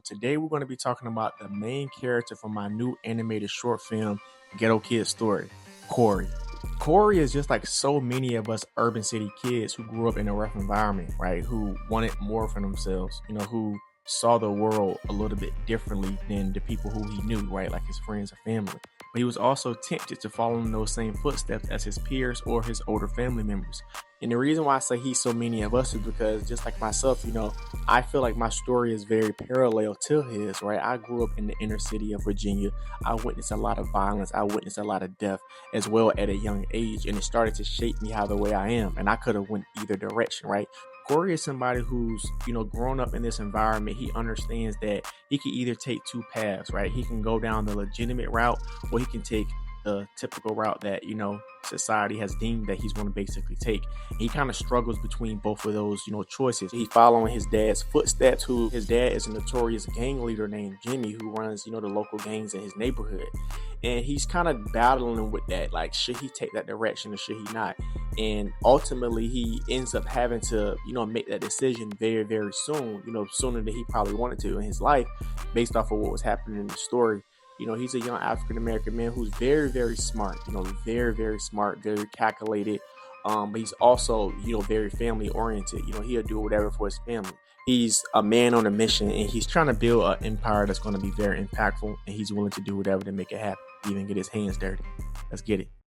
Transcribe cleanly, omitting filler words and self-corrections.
Today we're going to be talking about the main character from my new animated short film, Ghetto Kid Story, Corey. Corey is just like so many of us urban city kids who grew up in a rough environment, right? Who wanted more for themselves, who saw the world a little bit differently than the people who he knew, right? Like his friends or family. But he was also tempted to follow in those same footsteps as his peers or his older family members. And the reason why I say he's so many of us is because just like myself, I feel like my story is very parallel to his, right? I grew up in the inner city of Virginia. I witnessed a lot of violence. I witnessed a lot of death as well at a young age. And it started to shape me how the way I am. And I could have went either direction, right? Corey is somebody who's, grown up in this environment. He understands that he can either take two paths, right? He can go down the legitimate route or he can take the typical route that, society has deemed that he's going to basically take. He kind of struggles between both of those, choices. He's following his dad's footsteps, who his dad is a notorious gang leader named Jimmy, who runs, the local gangs in his neighborhood. And he's kind of battling with that. Like, should he take that direction or should he not? And ultimately, he ends up having to, make that decision very, very soon, sooner than he probably wanted to in his life, based off of what was happening in the story. He's a young African American man who's very, very smart, very, very smart, very calculated. But he's also, very family oriented. He'll do whatever for his family. He's a man on a mission and he's trying to build an empire that's going to be very impactful. And he's willing to do whatever to make it happen, even get his hands dirty. Let's get it.